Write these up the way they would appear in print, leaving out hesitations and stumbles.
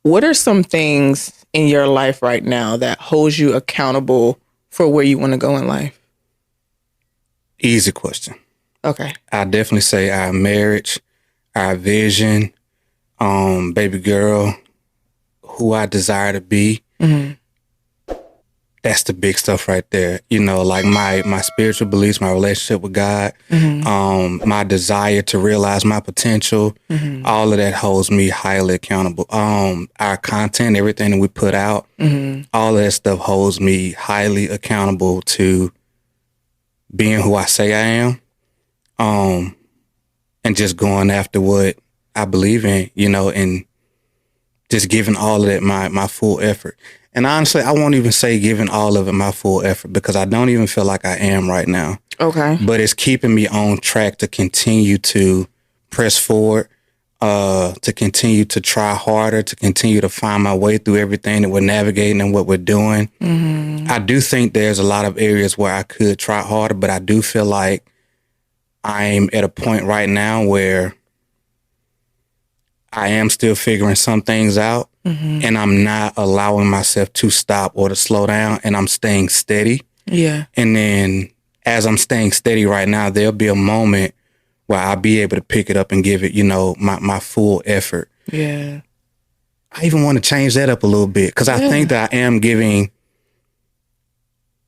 What are some things in your life right now that holds you accountable for where you want to go in life? Easy question. Okay. I definitely say our marriage, our vision, baby girl, who I desire to be. Mm-hmm. That's the big stuff right there. You know, like my spiritual beliefs, my relationship with God, my desire to realize my potential, all of that holds me highly accountable. Our content, everything that we put out, all of that stuff holds me highly accountable to being who I say I am, and just going after what I believe in, you know, and just giving all of that my full effort. And honestly, I won't even say giving all of it my full effort because I don't even feel like I am right now. Okay. But it's keeping me on track to continue to press forward, to continue to try harder, to continue to find my way through everything that we're navigating and what we're doing. I do think there's a lot of areas where I could try harder, but I do feel like I'm at a point right now where I am still figuring some things out, and I'm not allowing myself to stop or to slow down, and I'm staying steady. Yeah. And then as I'm staying steady right now, there'll be a moment where I'll be able to pick it up and give it, you know, my full effort. Yeah. I even want to change that up a little bit because I think that I am giving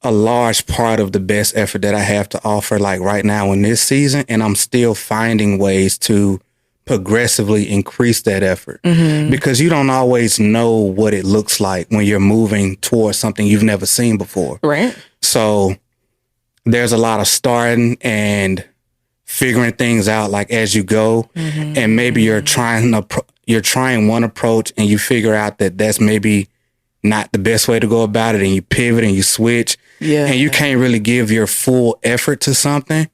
a large part of the best effort that I have to offer, like right now in this season, and I'm still finding ways to progressively increase that effort because you don't always know what it looks like when you're moving towards something you've never seen before. Right. So there's a lot of starting and figuring things out like as you go, and maybe you're trying one approach and you figure out that that's maybe not the best way to go about it, and you pivot and you switch, and you can't really give your full effort to something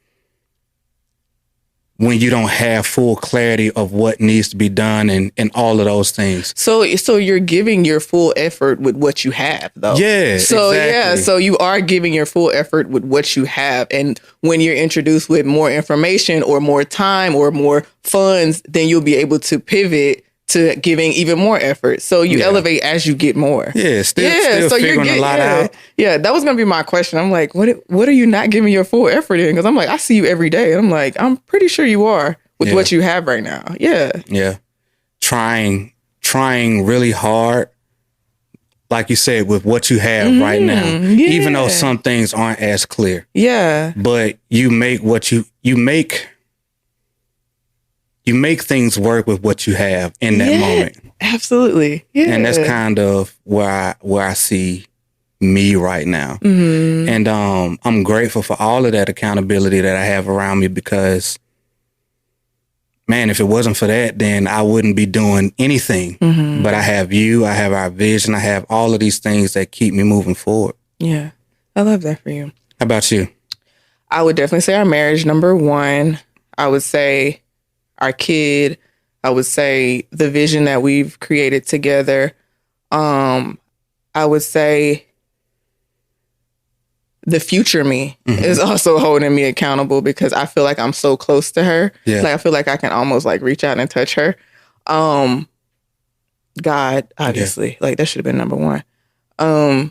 when you don't have full clarity of what needs to be done and all of those things. So you're giving your full effort with what you have, though. Yeah. So exactly. so you are giving your full effort with what you have, and when you're introduced with more information or more time or more funds, then you'll be able to pivot to giving even more effort. So you elevate as you get more. Yeah, still so figuring a lot out. Yeah, that was going to be my question. I'm like, what are you not giving your full effort in? Because I'm like, I see you every day. And I'm like, I'm pretty sure you are with what you have right now. Yeah. Yeah. Trying really hard, like you said, with what you have right now, even though some things aren't as clear. Yeah. But you make you make things work with what you have in that moment. Absolutely. Yeah. And that's kind of where I see me right now. And I'm grateful for all of that accountability that I have around me because, man, if it wasn't for that, then I wouldn't be doing anything. But I have you, I have our vision, I have all of these things that keep me moving forward. Yeah. I love that for you. How about you? I would definitely say our marriage, number one. I would say our kid. I would say the vision that we've created together. I would say the future me is also holding me accountable because I feel like I'm so close to her. Yeah. Like I feel like I can almost like reach out and touch her. God, obviously, like that should have been number one. I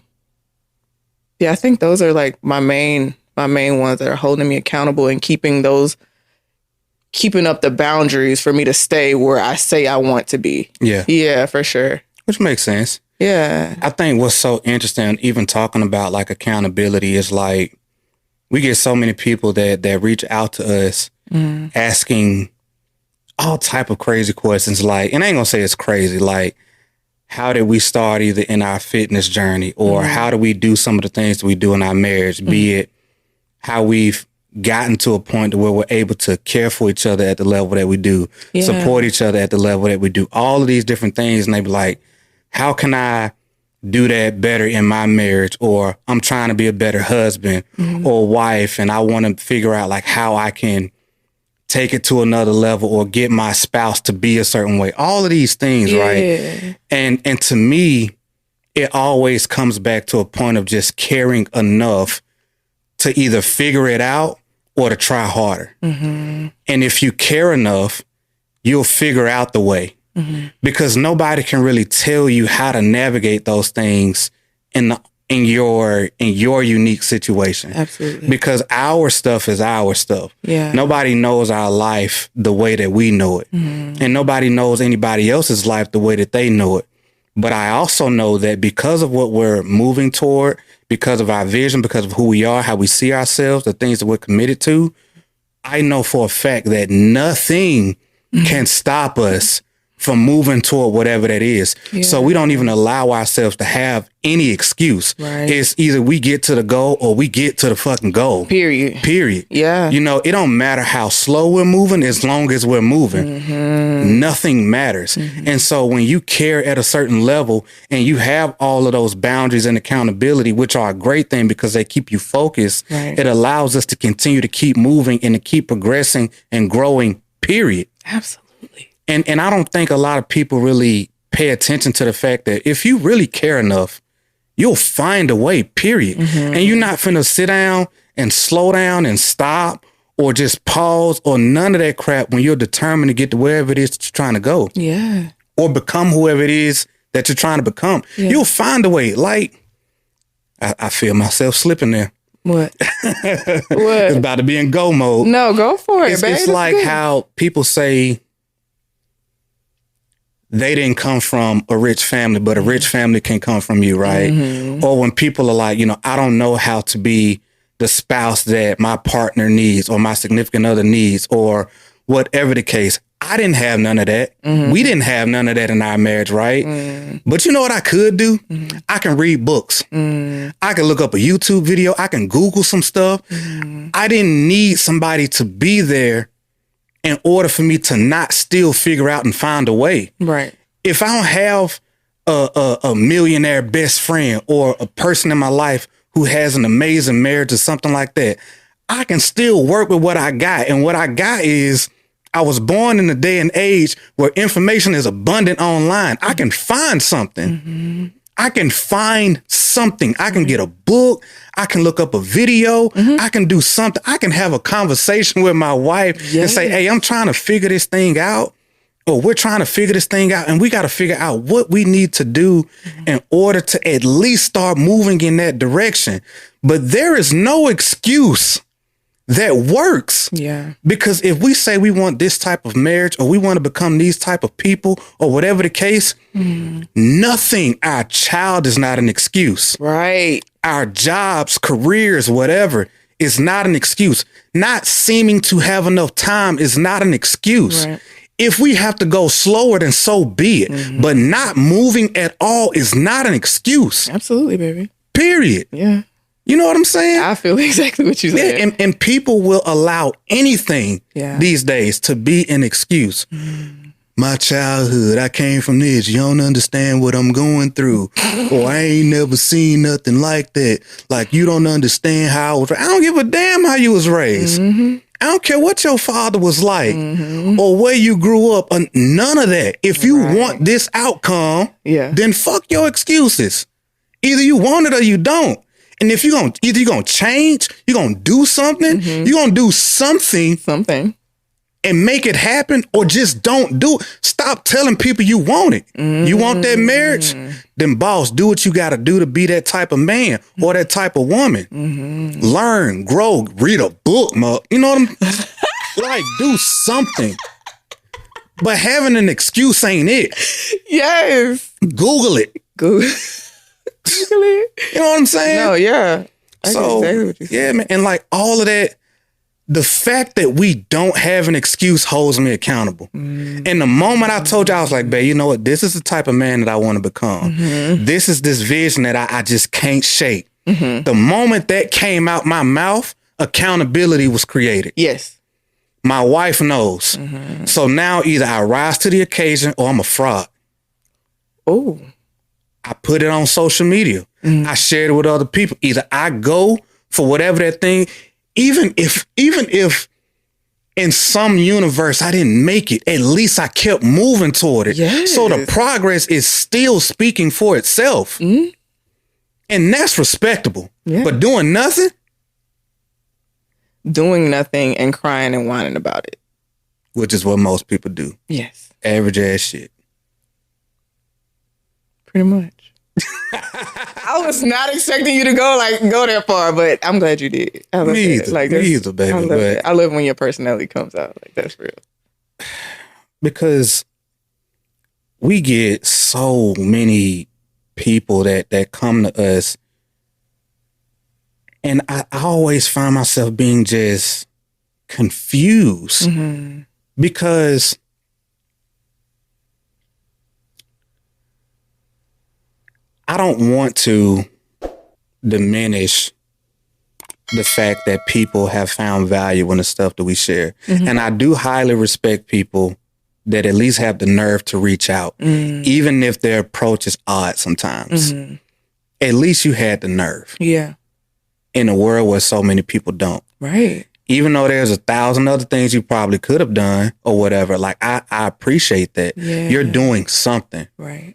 think those are like my main ones that are holding me accountable and keeping up the boundaries for me to stay where I say I want to be. Yeah. Yeah, for sure. Which makes sense. Yeah. I think what's so interesting, even talking about like accountability, is like we get so many people that reach out to us asking all type of crazy questions. Like, and I ain't gonna say it's crazy. Like, how did we start either in our fitness journey or how do we do some of the things that we do in our marriage, be it how we've gotten to a point where we're able to care for each other at the level that we do, support each other at the level that we do, all of these different things. And they be like, how can I do that better in my marriage? Or I'm trying to be a better husband or wife, and I want to figure out like how I can take it to another level or get my spouse to be a certain way. All of these things, right? And to me, it always comes back to a point of just caring enough to either figure it out or to try harder. And if you care enough, you'll figure out the way. because nobody can really tell you how to navigate those things in your unique situation. Absolutely. Because our stuff is our stuff. Yeah. Nobody knows our life the way that we know it. And nobody knows anybody else's life the way that they know it. But I also know that because of what we're moving toward, because of our vision, because of who we are, how we see ourselves, the things that we're committed to, I know for a fact that nothing can stop us from moving toward whatever that is. Yeah. So we don't even allow ourselves to have any excuse. Right. It's either we get to the goal or we get to the fucking goal. Period. Yeah. You know, it don't matter how slow we're moving as long as we're moving. Nothing matters. And so when you care at a certain level and you have all of those boundaries and accountability, which are a great thing because they keep you focused, it allows us to continue to keep moving and to keep progressing and growing, period. Absolutely. And I don't think a lot of people really pay attention to the fact that if you really care enough, you'll find a way, period. And you're not finna sit down and slow down and stop or just pause or none of that crap when you're determined to get to wherever it is that you're trying to go. Yeah. Or become whoever it is that you're trying to become. Yeah. You'll find a way. Like, I feel myself slipping there. What? It's about to be in go mode. No, go for it, babe. It's like how people say they didn't come from a rich family, but a rich family can come from you, right? Or when people are like, you know, I don't know how to be the spouse that my partner needs or my significant other needs or whatever the case. I didn't have none of that. We didn't have none of that in our marriage, right? But you know what I could do? I can read books. I can look up a YouTube video. I can Google some stuff. I didn't need somebody to be there in order for me to not still figure out and find a way. Right. If I don't have a millionaire best friend or a person in my life who has an amazing marriage or something like that, I can still work with what I got. And what I got is I was born in a day and age where information is abundant online. I can find something. I can find something. I can get a book. I can look up a video. I can do something. I can have a conversation with my wife and say, hey, I'm trying to figure this thing out. Or we're trying to figure this thing out. And we got to figure out what we need to do in order to at least start moving in that direction. But there is no excuse that works. Yeah. Because if we say we want this type of marriage or we want to become these type of people or whatever the case, nothing, our child is not an excuse. Right. Our jobs, careers, whatever is not an excuse. Not seeming to have enough time is not an excuse. Right. If we have to go slower, then so be it. But not moving at all is not an excuse. Absolutely, baby. Period. Yeah. You know what I'm saying? I feel exactly what you said. Yeah, and people will allow anything these days to be an excuse. My childhood, I came from this. You don't understand what I'm going through. Or I ain't never seen nothing like that. Like, you don't understand how I was raised. I don't give a damn how you was raised. I don't care what your father was like or where you grew up. None of that. If you want this outcome, then fuck your excuses. Either you want it or you don't. And if you're going to, either you're going to change, you're going to do something, you're going to do something and make it happen, or just don't do it. Stop telling people you want it. You want that marriage? Then boss, do what you got to do to be that type of man or that type of woman. Learn, grow, read a book, you know what I'm like, do something. But having an excuse ain't it. Yes. Google it. Google it. You know what I'm saying? No, yeah. So, exactly what you're saying. Yeah, man. And like all of that, the fact that we don't have an excuse holds me accountable. And the moment I told you, I was like, babe, you know what? This is the type of man that I want to become. This is this vision that I just can't shake. The moment that came out my mouth, accountability was created. Yes. My wife knows. So now either I rise to the occasion or I'm a fraud. Oh. I put it on social media. I shared it with other people. Either I go for whatever that thing, even if in some universe I didn't make it, at least I kept moving toward it. Yes. So the progress is still speaking for itself. And that's respectable. Yeah. But doing nothing and crying and whining about it. Which is what most people do. Yes. Average ass shit. Pretty much. I was not expecting you to go that far, but I'm glad you did. I love Me it. either, me either, baby. I love it. I love when your personality comes out. Like, that's real. Because we get so many people that come to us, and I always find myself being just confused because I don't want to diminish the fact that people have found value in the stuff that we share. And I do highly respect people that at least have the nerve to reach out, even if their approach is odd sometimes. At least you had the nerve. Yeah. In a world where so many people don't. Right. Even though there's 1,000 other things you probably could have done or whatever, like I appreciate that. Yeah. You're doing something. Right.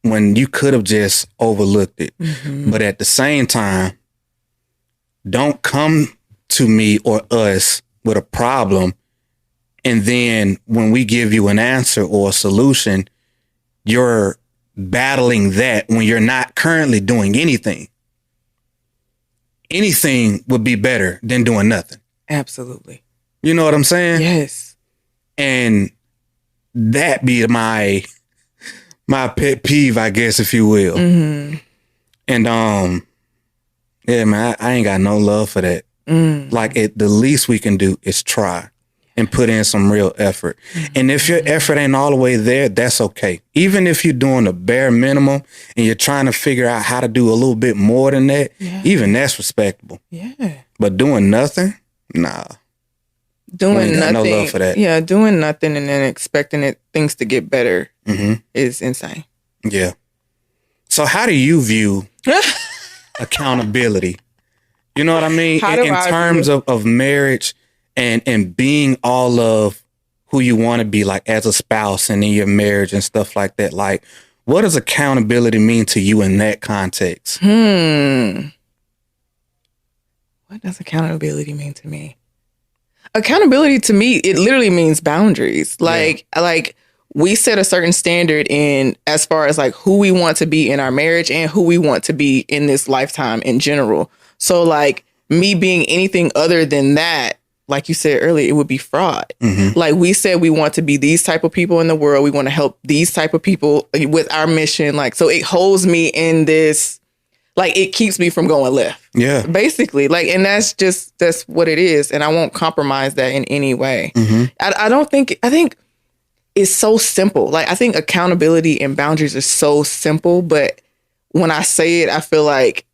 When you could have just overlooked it. But at the same time, don't come to me or us with a problem, and then when we give you an answer or a solution, you're battling that when you're not currently doing anything. Anything would be better than doing nothing. Absolutely. You know what I'm saying? Yes. And that be my pet peeve, I guess, if you will. And yeah, man, I ain't got no love for that. Like, the least we can do is try and put in some real effort. And if your effort ain't all the way there, that's okay. Even if you're doing the bare minimum and you're trying to figure out how to do a little bit more than that, even that's respectable. Yeah. But doing nothing, nah. Doing nothing. No love for that. Yeah, doing nothing and then expecting things to get better is insane. Yeah. So how do you view accountability? You know what I mean? In terms of marriage and being all of who you want to be, like as a spouse and in your marriage and stuff like that. Like, what does accountability mean to you in that context? What does accountability mean to me? Accountability to me, it literally means boundaries. Like we set a certain standard in as far as like who we want to be in our marriage and who we want to be in this lifetime in general. So like me being anything other than that, like you said earlier, it would be fraud. Like we said, we want to be these type of people in the world. We want to help these type of people with our mission. Like, so it holds me in this, like it keeps me from going left. Yeah. Basically. Like, and that's what it is. And I won't compromise that in any way. I think it's so simple. Like, I think accountability and boundaries are so simple, but when I say it, I feel like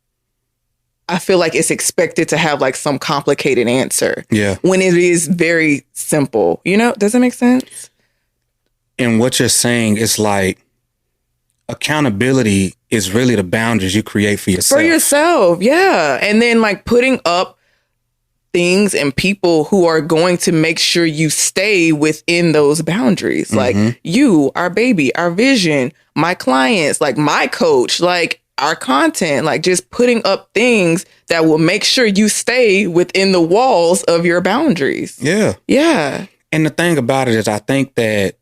it's expected to have like some complicated answer. Yeah. When it is very simple. You know, does that make sense? And what you're saying is like accountability is really the boundaries you create for yourself. For yourself, yeah. And then like putting up things and people who are going to make sure you stay within those boundaries. Like you, our baby, our vision, my clients, like my coach, like our content, like just putting up things that will make sure you stay within the walls of your boundaries. Yeah. Yeah. And the thing about it is, I think that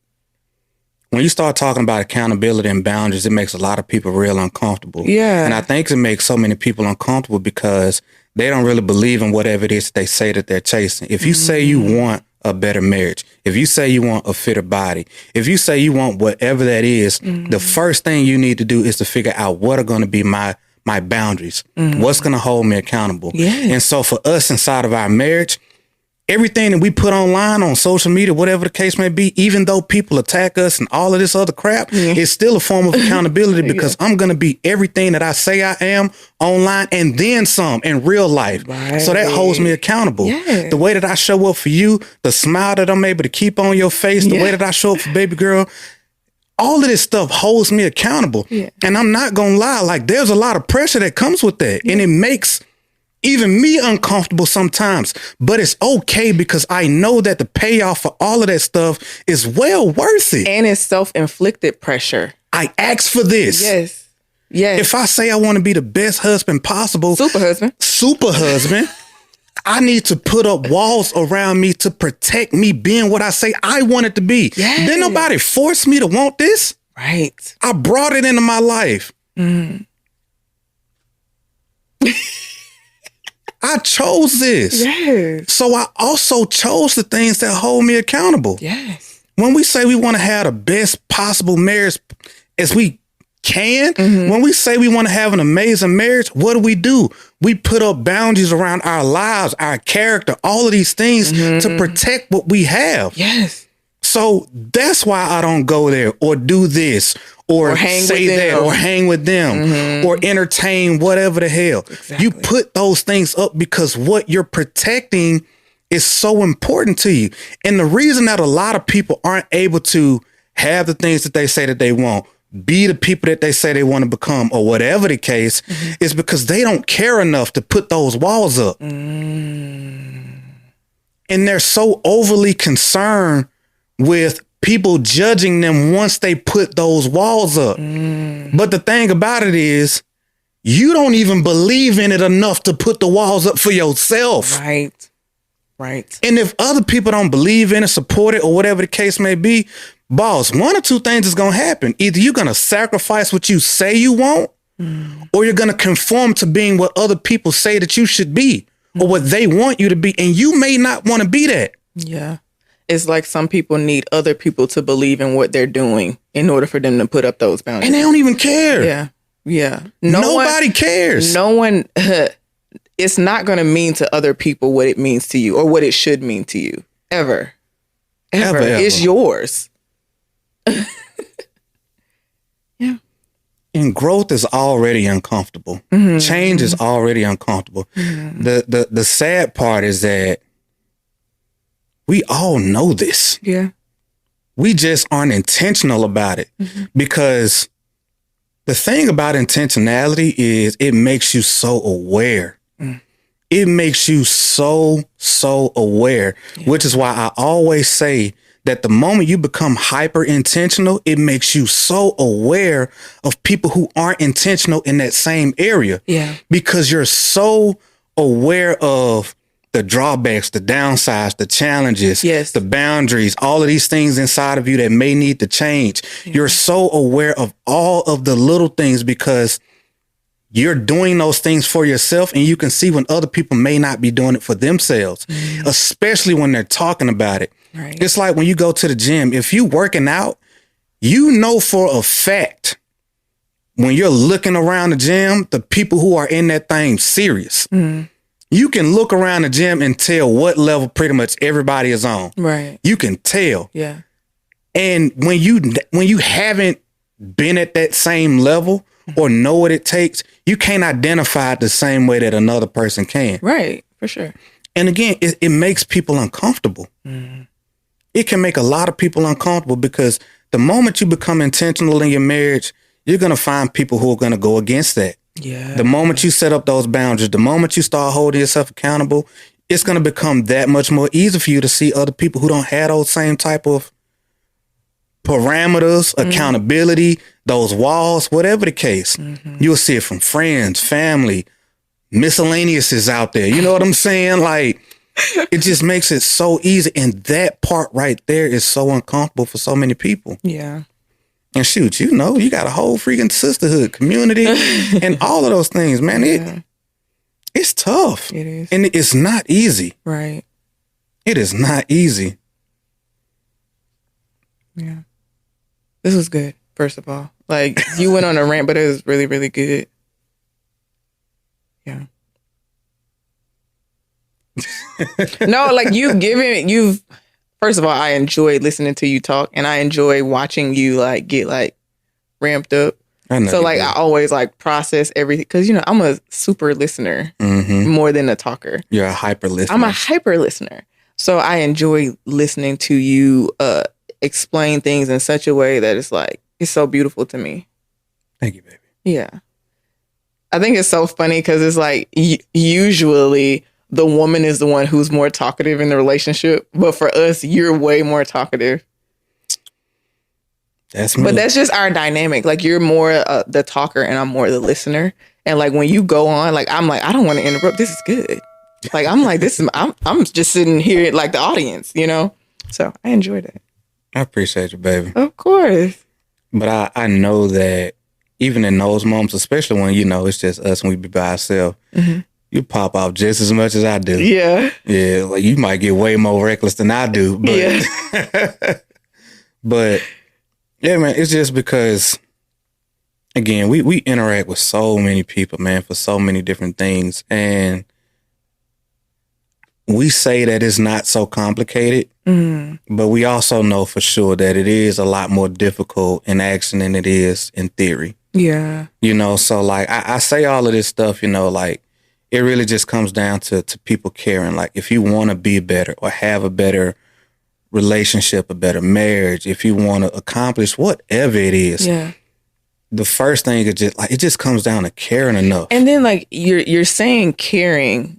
when you start talking about accountability and boundaries, it makes a lot of people real uncomfortable. Yeah. And I think it makes so many people uncomfortable because they don't really believe in whatever it is they say that they're chasing. If you say you want a better marriage, if you say you want a fitter body, if you say you want whatever that is, the first thing you need to do is to figure out what are going to be my boundaries. What's going to hold me accountable? Yeah. And so for us inside of our marriage, everything that we put online on social media, whatever the case may be, even though people attack us and all of this other crap, it's still a form of accountability because I'm going to be everything that I say I am online and then some in real life. Right. So that holds me accountable. Yeah. The way that I show up for you, the smile that I'm able to keep on your face, the way that I show up for baby girl, all of this stuff holds me accountable. Yeah. And I'm not going to lie, like there's a lot of pressure that comes with that. And it makes even me uncomfortable sometimes, but it's okay because I know that the payoff for all of that stuff is well worth it. And it's self-inflicted pressure. I asked for this. Yes. Yes. If I say I want to be the best husband possible, super husband, I need to put up walls around me to protect me being what I say I want it to be. Yes. Didn't nobody force me to want this. Right. I brought it into my life. I chose this. Yes. So I also chose the things that hold me accountable. Yes. When we say we want to have the best possible marriage as we can, when we say we want to have an amazing marriage, what do? We put up boundaries around our lives, our character, all of these things to protect what we have. Yes. So that's why I don't go there or do this or say that or hang with them or entertain whatever the hell. Exactly. You put those things up because what you're protecting is so important to you. And the reason that a lot of people aren't able to have the things that they say that they want, be the people that they say they want to become, or whatever the case, is because they don't care enough to put those walls up. And they're so overly concerned with people judging them once they put those walls up. But the thing about it is, you don't even believe in it enough to put the walls up for yourself. Right. Right. And if other people don't believe in it, support it, or whatever the case may be, boss, one or two things is going to happen. Either you're going to sacrifice what you say you want, or you're going to conform to being what other people say that you should be, or what they want you to be. And you may not want to be that. Yeah. It's like some people need other people to believe in what they're doing in order for them to put up those boundaries. And they don't even care. Yeah. Yeah. Nobody cares. No one, it's not going to mean to other people what it means to you or what it should mean to you. Ever. It's yours. Yeah. And growth is already uncomfortable. Change is already uncomfortable. The sad part is that we all know this. Yeah. We just aren't intentional about it. Because the thing about intentionality is it makes you so aware. It makes you so aware, which is why I always say that the moment you become hyper intentional, it makes you so aware of people who aren't intentional in that same area. Yeah. Because you're so aware of the drawbacks, the downsides, the challenges, the boundaries, all of these things inside of you that may need to change. You're so aware of all of the little things because you're doing those things for yourself, and you can see when other people may not be doing it for themselves, especially when they're talking about it. Right. It's like when you go to the gym, if you working out, you know for a fact when you're looking around the gym, the people who are in that thing serious. You can look around the gym and tell what level pretty much everybody is on. Right. You can tell. Yeah. And when you haven't been at that same level or know what it takes, you can't identify it the same way that another person can. Right. For sure. And again, it makes people uncomfortable. It can make a lot of people uncomfortable because the moment you become intentional in your marriage, you're going to find people who are going to go against that. Yeah. The moment you set up those boundaries, the moment you start holding yourself accountable, it's going to become that much more easy for you to see other people who don't have those same type of parameters, accountability, those walls, whatever the case. You'll see it from friends, family, miscellaneous is out there. You know what I'm saying? Like, it just makes it so easy. And that part right there is so uncomfortable for so many people. Yeah. And shoot, you got a whole freaking sisterhood, community, and all of those things, man. It's tough. It is. And it's not easy. Right. It is not easy. Yeah. This was good, first of all. Like, you went on a rant, but it was really, really good. Yeah. No, like first of all, I enjoy listening to you talk, and I enjoy watching you like get like ramped up. So like I always like process everything because I'm a super listener more than a talker. You're a hyper listener. I'm a hyper listener. So I enjoy listening to you explain things in such a way that it's so beautiful to me. Thank you, baby. Yeah. I think it's so funny because it's like usually the woman is the one who's more talkative in the relationship. But for us, you're way more talkative. That's me. But that's just our dynamic. Like, you're more the talker and I'm more the listener. And like, when you go on, like, I'm like, I don't want to interrupt. This is good. Like, I'm like, I'm just sitting here like the audience, So I enjoyed it. I appreciate you, baby. Of course. But I know that even in those moments, especially when, it's just us and we be by ourselves, you pop off just as much as I do. Yeah. Yeah, like you might get way more reckless than I do. But, Yeah. but yeah, man, it's just because, again, we interact with so many people, man, for so many different things. And we say that it's not so complicated, but we also know for sure that it is a lot more difficult in action than it is in theory. Yeah. So like I say all of this stuff, like it really just comes down to people caring. Like if you want to be better or have a better relationship, a better marriage, if you want to accomplish whatever it is, the first thing is just like, it just comes down to caring enough. And then like you're saying caring,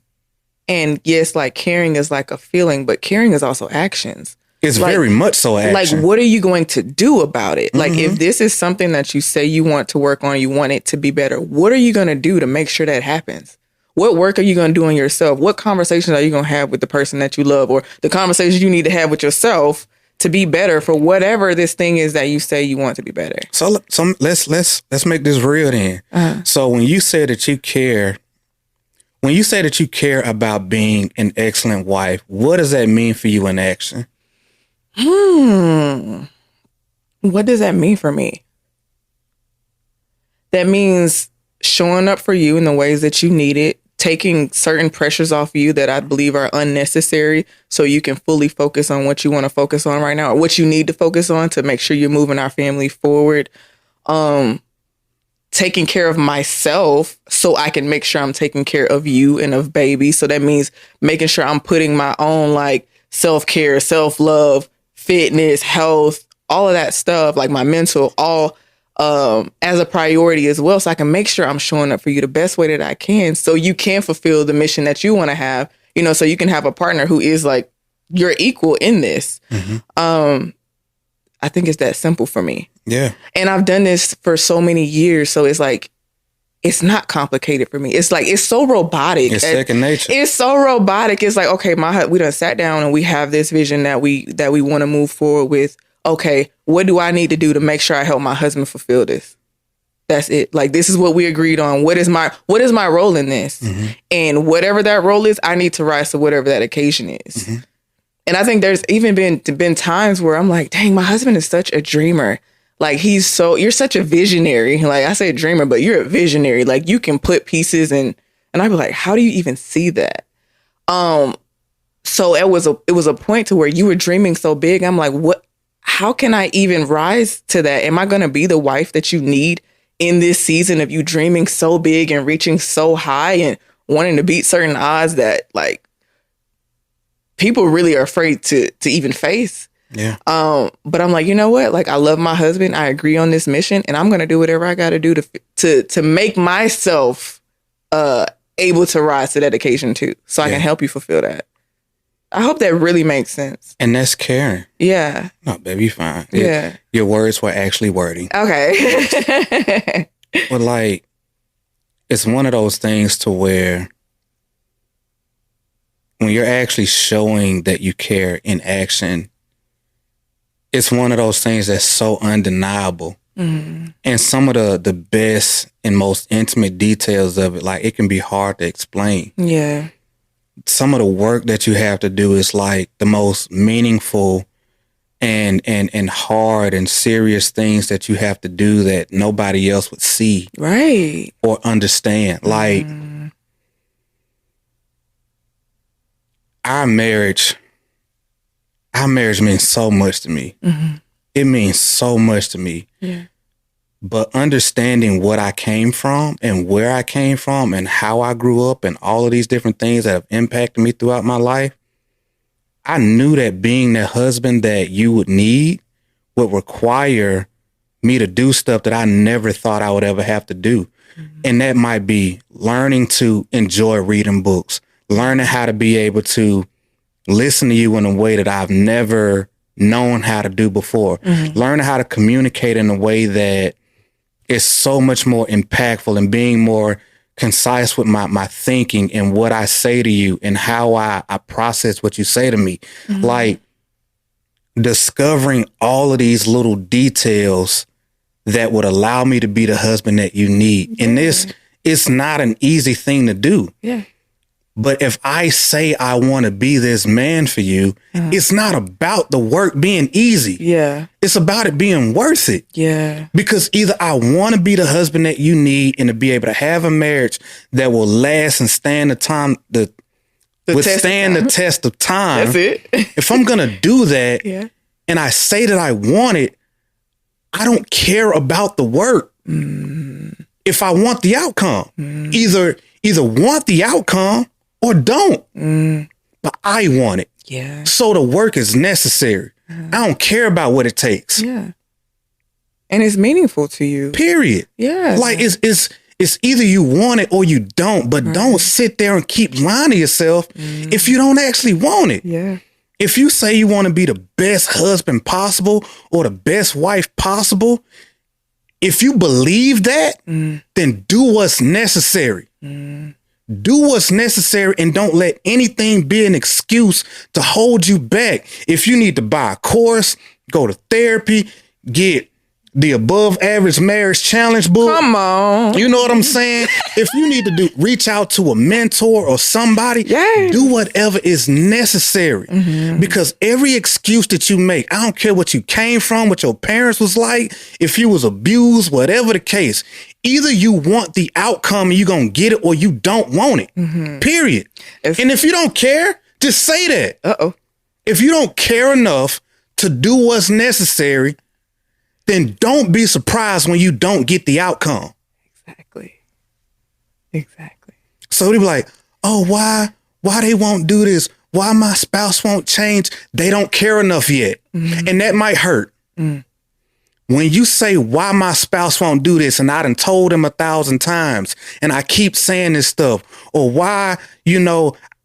and yes, like caring is like a feeling, but caring is also actions. It's like, very much so action. Like, what are you going to do about it? Like, if this is something that you say you want to work on, you want it to be better, what are you going to do to make sure that happens? What work are you going to do on yourself? What conversations are you going to have with the person that you love, or the conversations you need to have with yourself to be better for whatever this thing is that you say you want to be better? So let's make this real then. So when you say that you care, about being an excellent wife, what does that mean for you in action? What does that mean for me? That means showing up for you in the ways that you need it, taking certain pressures off you that I believe are unnecessary so you can fully focus on what you want to focus on right now, or what you need to focus on to make sure you're moving our family forward. Taking care of myself so I can make sure I'm taking care of you and of baby. So that means making sure I'm putting my own like self-care, self-love, fitness, health, all of that stuff, like my mental, all as a priority as well. So I can make sure I'm showing up for you the best way that I can, so you can fulfill the mission that you want to have, so you can have a partner who is like your equal in this. I think it's that simple for me. Yeah. And I've done this for so many years. So it's like, it's not complicated for me. It's like, it's so robotic. It's second nature. It's so robotic. It's like, okay, we done sat down and we have this vision that we want to move forward with. Okay, what do I need to do to make sure I help my husband fulfill this? That's it. Like, this is what we agreed on. What is my role in this? And whatever that role is, I need to rise to whatever that occasion is. And I think there's even been times where I'm like, dang, my husband is such a dreamer. Like, you're such a visionary. Like, I say dreamer, but you're a visionary. Like, you can put pieces and I'd be like, how do you even see that? So it was a point to where you were dreaming so big. I'm like, how can I even rise to that? Am I going to be the wife that you need in this season of you dreaming so big and reaching so high and wanting to beat certain odds that like people really are afraid to even face? Yeah. But I'm like, you know what? Like, I love my husband. I agree on this mission, and I'm going to do whatever I got to do to make myself able to rise to that occasion too, so I can help you fulfill that. I hope that really makes sense. And that's caring. Yeah. No, baby, fine. Yeah. Your words were actually wording. Okay. But like, it's one of those things to where when you're actually showing that you care in action, it's one of those things that's so undeniable. And some of the best and most intimate details of it, like, it can be hard to explain. Yeah. Some of the work that you have to do is like the most meaningful and hard and serious things that you have to do that nobody else would see. Right. Or understand. Like, our marriage means so much to me. It means so much to me. Yeah. But understanding what I came from and where I came from and how I grew up and all of these different things that have impacted me throughout my life, I knew that being the husband that you would need would require me to do stuff that I never thought I would ever have to do. And that might be learning to enjoy reading books, learning how to be able to listen to you in a way that I've never known how to do before, learning how to communicate in a way that is so much more impactful, and being more concise with my thinking and what I say to you and how I process what you say to me. Like, discovering all of these little details that would allow me to be the husband that you need. And it's not an easy thing to do. Yeah. But if I say I want to be this man for you, it's not about the work being easy. Yeah. It's about it being worth it. Yeah. Because either I want to be the husband that you need and to be able to have a marriage that will last and stand the time, withstand the test of time. That's it. If I'm going to do that and I say that I want it, I don't care about the work. If I want the outcome, either want the outcome or don't. But I want it. Yeah. So the work is necessary. I don't care about what it takes. Yeah. And it's meaningful to you. Period. Yeah. Like it's either you want it or you don't, but don't sit there and keep lying to yourself if you don't actually want it. Yeah. If you say you want to be the best husband possible or the best wife possible, if you believe that, then do what's necessary. Do what's necessary and don't let anything be an excuse to hold you back. If you need to buy a course, go to therapy, get the Above Average Marriage Challenge book. Come on. You know what I'm saying? If you need to reach out to a mentor or somebody, do whatever is necessary. Because every excuse that you make, I don't care what you came from, what your parents was like, if you was abused, whatever the case, either you want the outcome and you're going to get it or you don't want it. Period. And if you don't care, just say that. If you don't care enough to do what's necessary, then don't be surprised when you don't get the outcome. Exactly. So they be like, oh, why they won't do this? Why my spouse won't change? They don't care enough yet. And that might hurt. When you say why my spouse won't do this, and I done told him 1,000 times, and I keep saying this stuff, or why,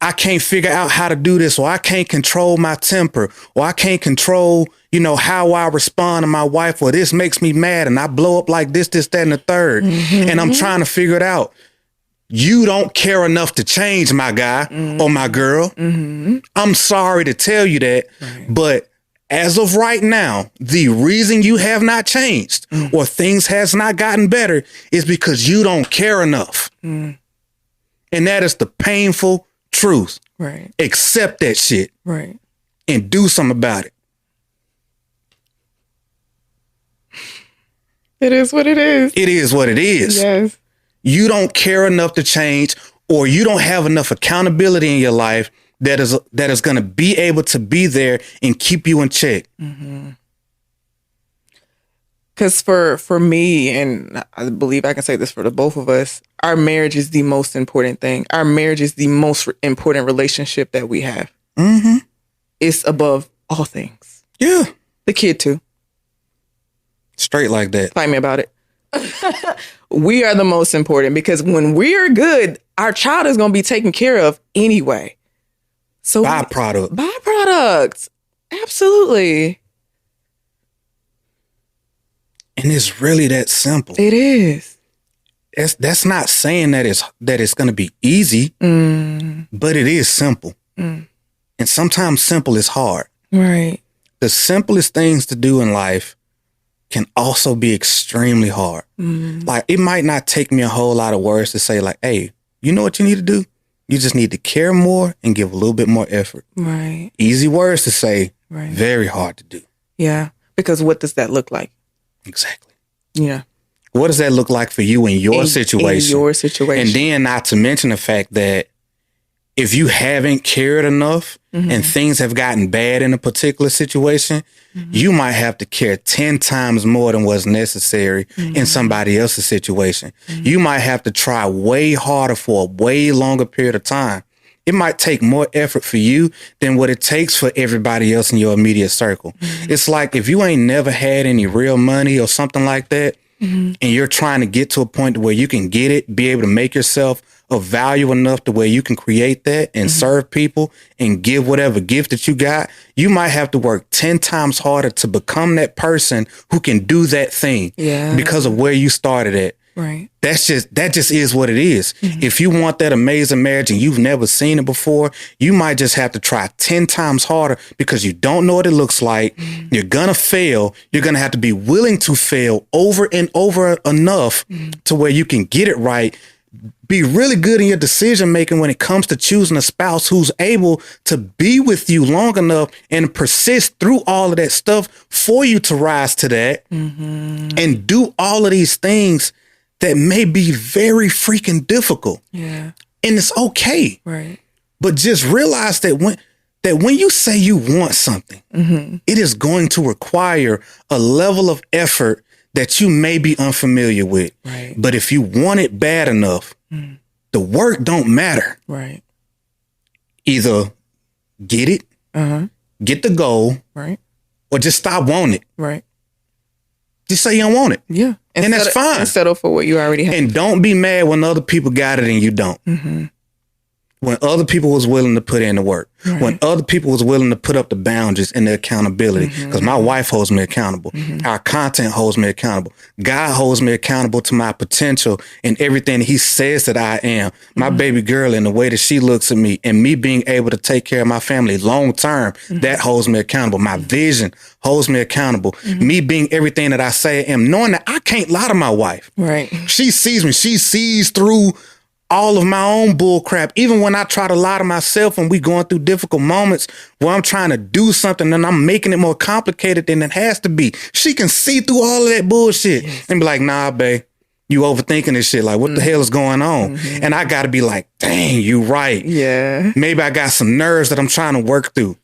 I can't figure out how to do this, or I can't control my temper, or I can't control, how I respond to my wife, or this makes me mad and I blow up like this, that, and the third. And I'm trying to figure it out. You don't care enough to change, my guy or my girl. I'm sorry to tell you that, but as of right now, the reason you have not changed or things has not gotten better is because you don't care enough. And that is the painful truth. Right. Accept that shit. Right. And do something about it. It is what it is. It is what it is. Yes. You don't care enough to change, or you don't have enough accountability in your life that is going to be able to be there and keep you in check. Because for me, and I believe I can say this for the both of us, our marriage is the most important thing. Our marriage is the most important relationship that we have. It's above all things. Yeah. The kid too. Straight like that. Fight me about it. We are the most important, because when we're good, our child is going to be taken care of anyway. So byproducts. Absolutely. And it's really that simple. It is. That's not saying that it's going to be easy, but it is simple. And sometimes simple is hard. Right. The simplest things to do in life can also be extremely hard. Like, it might not take me a whole lot of words to say, like, hey, you know what you need to do? You just need to care more and give a little bit more effort. Right. Easy words to say, very hard to do. Yeah. Because what does that look like? Exactly. Yeah. What does that look like for you in your situation? In your situation. And then not to mention the fact that if you haven't cared enough and things have gotten bad in a particular situation, you might have to care 10 times more than what's necessary in somebody else's situation. You might have to try way harder for a way longer period of time. It might take more effort for you than what it takes for everybody else in your immediate circle. It's like if you ain't never had any real money or something like that, and you're trying to get to a point where you can get it, be able to make yourself of value enough to where you can create that and serve people and give whatever gift that you got, you might have to work 10 times harder to become that person who can do that thing because of where you started at. Right. That just is what it is. If you want that amazing marriage and you've never seen it before, you might just have to try 10 times harder because you don't know what it looks like. You're going to fail. You're going to have to be willing to fail over and over enough to where you can get it right. Be really good in your decision making when it comes to choosing a spouse who's able to be with you long enough and persist through all of that stuff for you to rise to that and do all of these things that may be very freaking difficult. Yeah. And it's okay. Right. But just realize that when you say you want something, it is going to require a level of effort that you may be unfamiliar with. Right. But if you want it bad enough, the work don't matter. Right. Either get it, get the goal, Right. or just stop wanting it. Right. Just say you don't want it. Yeah. And that's fine. And settle for what you already have. And don't be mad when other people got it and you don't. When other people was willing to put in the work, when other people was willing to put up the boundaries and the accountability, because my wife holds me accountable. Our content holds me accountable. God holds me accountable to my potential and everything he says that I am. My baby girl and the way that she looks at me and me being able to take care of my family long term, that holds me accountable. My vision holds me accountable. Me being everything that I say I am, knowing that I can't lie to my wife. Right. She sees me. She sees through all of my own bull crap. Even when I try to lie to myself when we going through difficult moments where I'm trying to do something and I'm making it more complicated than it has to be, she can see through all of that bullshit and be like, nah, babe, you overthinking this shit. Like, what the hell is going on? And I got to be like, dang, you right. Yeah. Maybe I got some nerves that I'm trying to work through.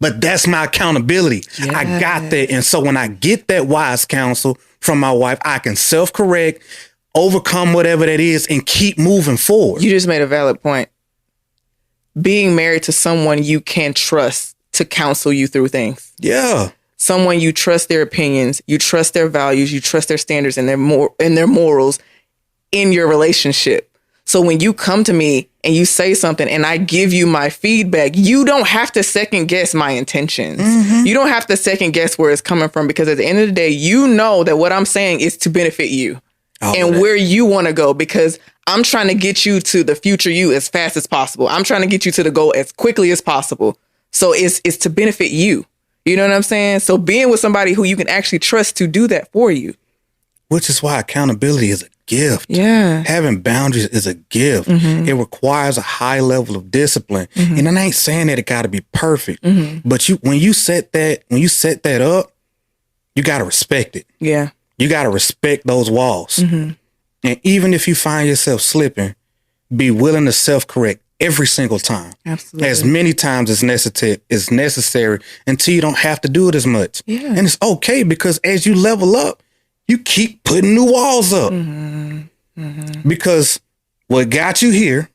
But that's my accountability. Yes. I got that. And so when I get that wise counsel from my wife, I can self-correct, overcome whatever that is, and keep moving forward. You just made a valid point. Being married to someone you can trust to counsel you through things. Yeah. Someone you trust their opinions, you trust their values, you trust their standards and their morals in your relationship. So when you come to me and you say something and I give you my feedback, you don't have to second guess my intentions. You don't have to second guess where it's coming from, because at the end of the day, you know that what I'm saying is to benefit you. And where you want to go, because I'm trying to get you to the future you as fast as possible. I'm trying to get you to the goal as quickly as possible. So it's to benefit you. You know what I'm saying? So being with somebody who you can actually trust to do that for you. Which is why accountability is a gift. Yeah. Having boundaries is a gift. It requires a high level of discipline. And I ain't saying that it got to be perfect. But when you set that up, you got to respect it. Yeah. You got to respect those walls. And even if you find yourself slipping, be willing to self-correct every single time. Absolutely. As many times as necessary until you don't have to do it as much. Yeah. And it's okay, because as you level up, you keep putting new walls up. Because what got you here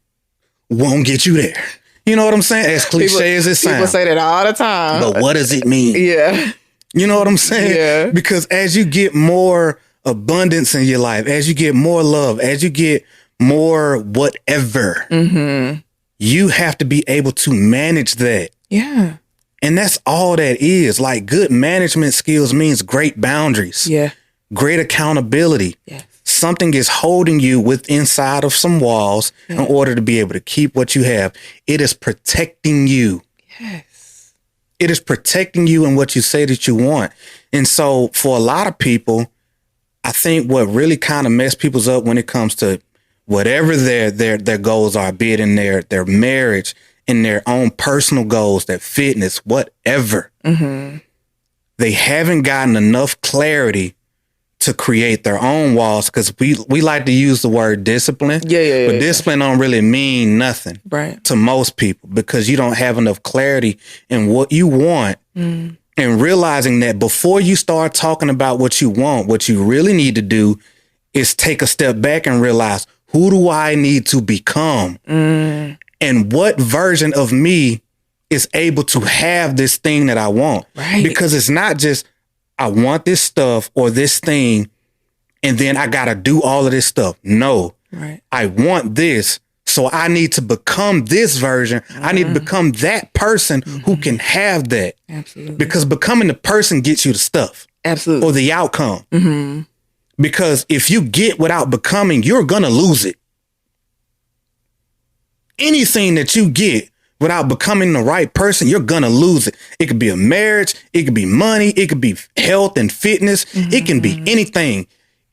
won't get you there. You know what I'm saying? As cliche as it sounds. People say that all the time. But what does it mean? Yeah. You know what I'm saying? Yeah. Because as you get more abundance in your life, as you get more love, as you get more whatever, you have to be able to manage that. Yeah. And that's all that is. Like, good management skills means great boundaries. Yeah. Great accountability. Yes. Something is holding you inside of some walls in order to be able to keep what you have. It is protecting you. Yes. It is protecting you and what you say that you want. And so for a lot of people, I think what really kind of mess people's up when it comes to whatever their goals are, be it in their marriage, in their own personal goals, their fitness, whatever, they haven't gotten enough clarity to create their own walls, because we like to use the word discipline. But discipline don't really mean nothing to most people, because you don't have enough clarity in what you want. And realizing that before you start talking about what you want, what you really need to do is take a step back and realize, who do I need to become? And what version of me is able to have this thing that I want? Because it's not just, I want this stuff or this thing, and then I got to do all of this stuff. No, I want this. So I need to become this version. I need to become that person who can have that. Absolutely. Because becoming the person gets you the stuff. Absolutely. Or the outcome. Because if you get without becoming, you're going to lose it. Anything that you get without becoming the right person, you're going to lose it. It could be a marriage. It could be money. It could be health and fitness. It can be anything.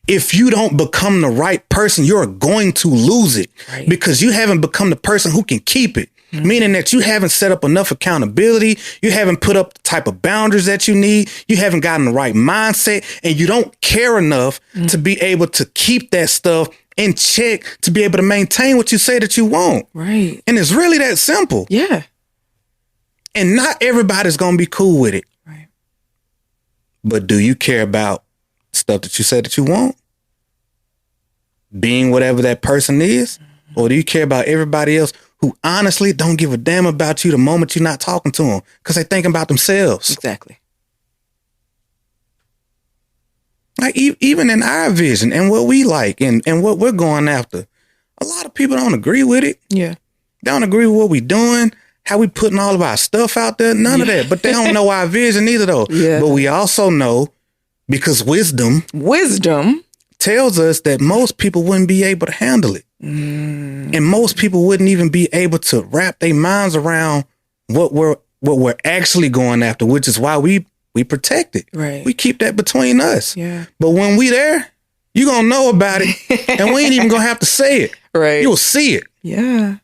If you don't become the right person, you're going to lose it because you haven't become the person who can keep it. Meaning that you haven't set up enough accountability. You haven't put up the type of boundaries that you need. You haven't gotten the right mindset, and you don't care enough to be able to keep that stuff in check, to be able to maintain what you say that you want. Right. And it's really that simple. Yeah. And not everybody's going to be cool with it. Right. But do you care about stuff that you say that you want? Being whatever that person is? Or do you care about everybody else who honestly don't give a damn about you the moment you're not talking to them because they thinking about themselves? Exactly. Like even in our vision and what we like and what we're going after, a lot of people don't agree with it. Yeah. They don't agree with what we're doing, how we putting all of our stuff out there, none of that. But they don't know our vision either though. Yeah. But we also know, because wisdom tells us that most people wouldn't be able to handle it. And most people wouldn't even be able to wrap their minds around what we're actually going after, which is why we protect it. Right. We keep that between us. Yeah. But when we there, you gonna know about it, and we ain't even gonna have to say it. Right. You'll see it. Yeah.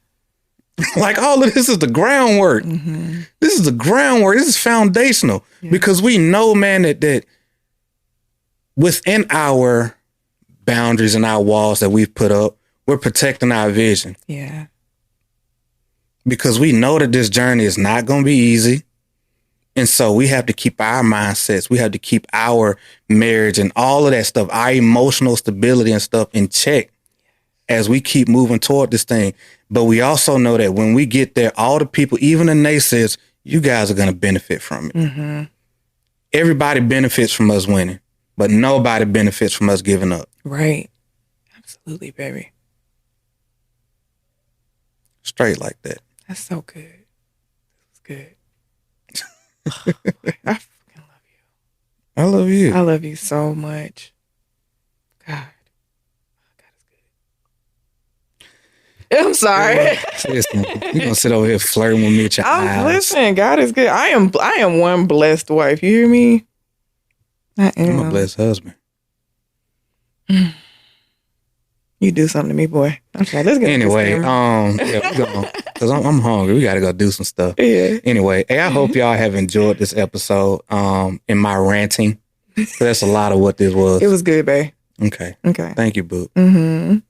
Like all of this is the groundwork. This is the groundwork. This is foundational because we know, man, that within our boundaries and our walls that we've put up, we're protecting our vision. Yeah. Because we know that this journey is not going to be easy. And so we have to keep our mindsets. We have to keep our marriage and all of that stuff, our emotional stability and stuff in check as we keep moving toward this thing. But we also know that when we get there, all the people, even the naysayers, you guys are going to benefit from it. Everybody benefits from us winning, but nobody benefits from us giving up. Right. Absolutely, baby. Straight like that. That's so good. That's good. I fucking love you. I love you. I love you so much. God. God is good. I'm sorry. Listen, you're gonna sit over here flirting with me at your eyes. Listen, God is good. I am one blessed wife. You hear me? I am. I'm a blessed husband. You do something to me, boy. Okay, let's get anyway. Yeah, we're going because I'm hungry. We got to go do some stuff. Yeah. Anyway, hey, I hope y'all have enjoyed this episode. In my ranting, that's a lot of what this was. It was good, babe. Okay. Thank you, boo.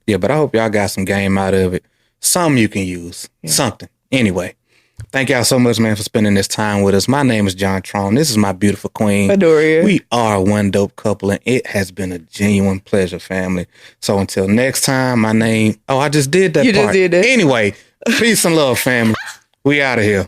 Yeah, but I hope y'all got some game out of it. Something you can use. Yeah. Something. Anyway. Thank y'all so much, man, for spending this time with us. My name is John Trone. This is my beautiful queen. Adoria. We are one dope couple, and it has been a genuine pleasure, family. So until next time, my name... Oh, I just did that part. You just did that. Anyway, peace and love, family. We out of here.